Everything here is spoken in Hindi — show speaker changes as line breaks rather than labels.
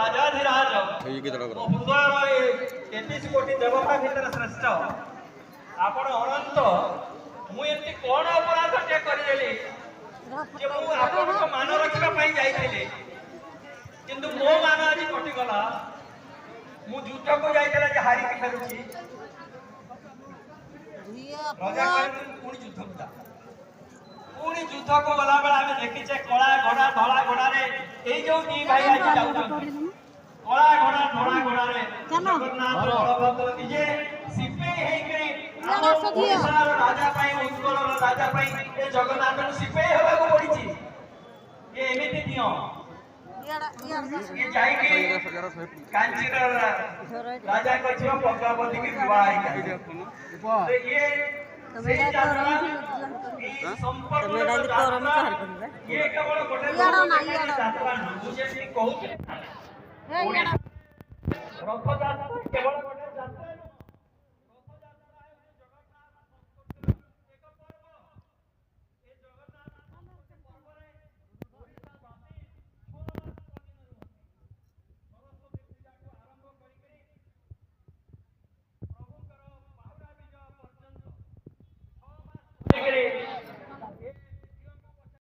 राजाधिराज हृदय 33 कोटी देवता भितर श्रेष्ठ आपण अनंत मुझे कौन अपराध टे करदेली मान रखा जाइए किंतु मो मान आज कटिगला मु युद्ध को जाइए हारी फेरुची राजा पुणी युद्ध को पुणी युद्ध को गला बेला आम देखीचे कला घोड़ा धला घोड़ा रे जो दी भाई आज जाऊँ कला घोड़ा धला घोड़ा रे जगन्नाथ बलभद्र निजे सिपे राजा उत्कल राजा ये जगन्नाथ को सिपे होगा पड़ी ये एमती दियो ये जाइए कांची राजा को छियो पद्मावती की विवाह तो ये से यात्रा ई संपर्क ये केवल गोटे यात्रा मुझे कहूँ रथ यात्रा केवल गोटे यात्रा